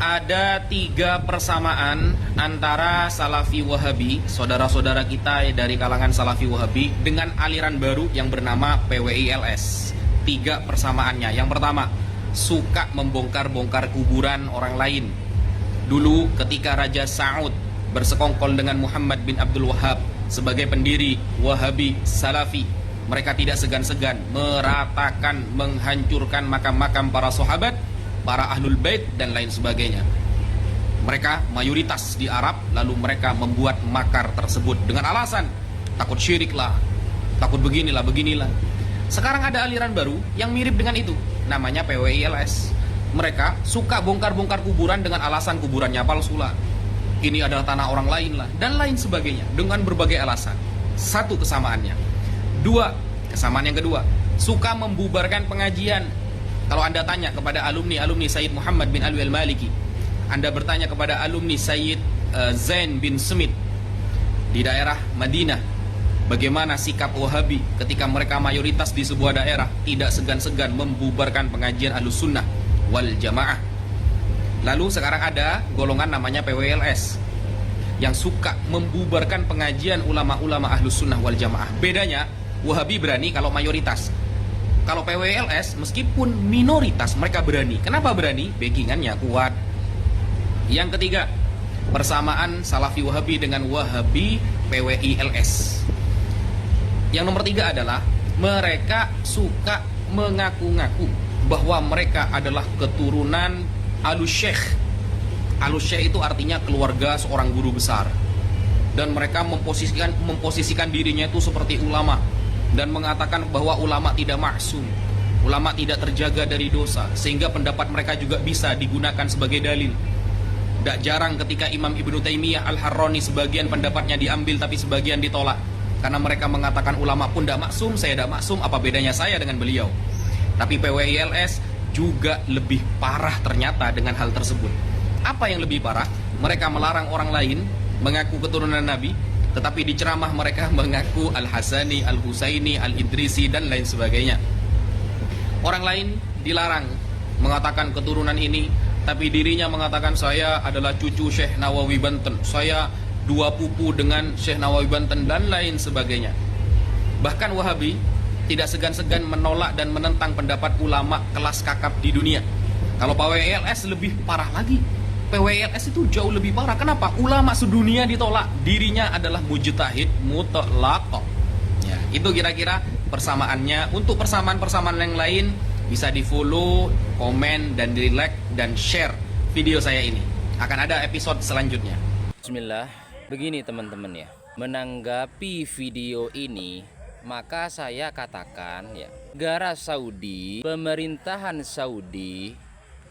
Ada 3 persamaan antara Salafi Wahabi, saudara-saudara kita dari kalangan Salafi Wahabi, dengan aliran baru yang bernama PWILS. 3 persamaannya. Yang pertama, suka membongkar-bongkar kuburan orang lain. Dulu ketika Raja Saud bersekongkol dengan Muhammad bin Abdul Wahab sebagai pendiri Wahabi Salafi, mereka tidak segan-segan meratakan, menghancurkan makam-makam para sahabat, para ahlul bait dan lain sebagainya. Mereka mayoritas di Arab, lalu mereka membuat makar tersebut dengan alasan takut syirik lah, takut beginilah. Sekarang ada aliran baru yang mirip dengan itu, namanya PWILS. Mereka suka bongkar-bongkar kuburan dengan alasan kuburannya palsu lah, ini adalah tanah orang lain lah, dan lain sebagainya, dengan berbagai alasan. 1 kesamaannya. 2, kesamaan yang kedua, suka membubarkan pengajian. Kalau Anda tanya kepada alumni Sayyid Muhammad bin Alwi al-Maliki, Anda bertanya kepada alumni Sayyid Zain bin Smith di daerah Madinah, bagaimana sikap Wahabi ketika mereka mayoritas di sebuah daerah tidak segan-segan membubarkan pengajian Ahlus Sunnah wal Jamaah. Lalu sekarang ada golongan namanya PWLS yang suka membubarkan pengajian ulama-ulama Ahlus Sunnah wal Jamaah. Bedanya, Wahabi berani kalau mayoritas. Kalau PWLS meskipun minoritas mereka berani. Kenapa berani? Backingannya kuat. Yang ketiga, persamaan Salafi Wahabi dengan Wahabi PWILS. Yang nomor 3 adalah mereka suka mengaku-ngaku bahwa mereka adalah keturunan Al-Syekh. Al-Syekh itu artinya keluarga seorang guru besar. Dan mereka memposisikan dirinya itu seperti ulama, dan mengatakan bahwa ulama tidak maksum, ulama tidak terjaga dari dosa, sehingga pendapat mereka juga bisa digunakan sebagai dalil. Tidak jarang ketika Imam Ibnu Taimiyah Al-Harrani sebagian pendapatnya diambil tapi sebagian ditolak, karena mereka mengatakan ulama pun tidak maksum, saya tidak maksum, apa bedanya saya dengan beliau. Tapi PWILS juga lebih parah ternyata dengan hal tersebut. Apa yang lebih parah? Mereka melarang orang lain mengaku keturunan Nabi, tetapi di ceramah mereka mengaku Al-Hasani, Al-Husaini, Al-Idrisi dan lain sebagainya. Orang lain dilarang mengatakan keturunan ini, tapi dirinya mengatakan saya adalah cucu Syekh Nawawi Banten, saya 2 pupu dengan Syekh Nawawi Banten dan lain sebagainya. Bahkan Wahabi tidak segan-segan menolak dan menentang pendapat ulama kelas kakap di dunia. Kalau PWLS lebih parah lagi. PWLS itu jauh lebih parah. Kenapa? Ulama sedunia ditolak, dirinya adalah mujtahid mutlaq. Ya, itu kira-kira persamaannya. Untuk persamaan-persamaan yang lain bisa di-follow, komen dan di-like dan share video saya ini. Akan ada episode selanjutnya. Bismillah. Begini teman-teman ya. Menanggapi video ini, maka saya katakan ya, negara Saudi, pemerintahan Saudi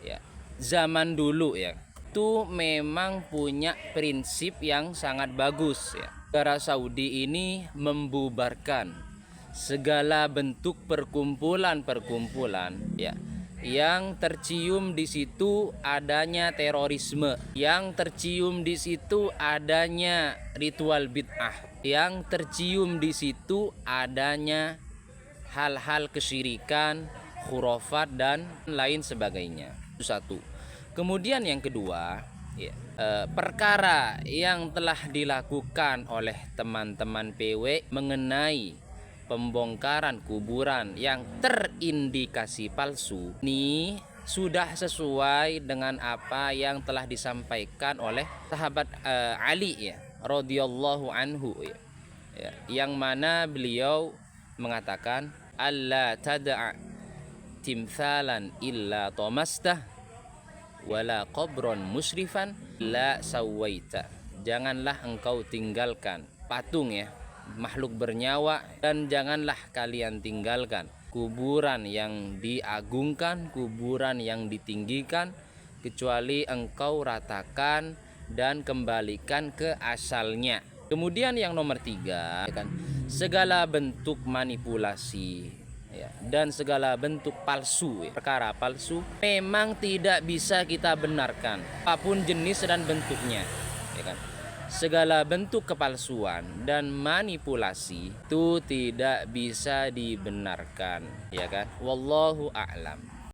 ya, zaman dulu ya, itu memang punya prinsip yang sangat bagus ya. Negara Saudi ini membubarkan segala bentuk perkumpulan-perkumpulan ya, yang tercium di situ adanya terorisme, yang tercium di situ adanya ritual bid'ah, yang tercium di situ adanya hal-hal kesyirikan, khurafat dan lain sebagainya. Itu 1. Kemudian yang kedua, ya, perkara yang telah dilakukan oleh teman-teman PW mengenai pembongkaran kuburan yang terindikasi palsu ini sudah sesuai dengan apa yang telah disampaikan oleh sahabat Ali ya, radhiyallahu anhu ya, yang mana beliau mengatakan alla tad'a timthalan illa tamastah wala qabron musrifan la sawaita. Janganlah engkau tinggalkan patung ya, makhluk bernyawa, dan janganlah kalian tinggalkan kuburan yang diagungkan, kuburan yang ditinggikan, kecuali engkau ratakan dan kembalikan ke asalnya. Kemudian yang nomor 3 kan, segala bentuk manipulasi ya, dan segala bentuk palsu ya, perkara palsu memang tidak bisa kita benarkan apapun jenis dan bentuknya ya kan. Segala bentuk kepalsuan dan manipulasi itu tidak bisa dibenarkan ya kan. Wallahu a'lam.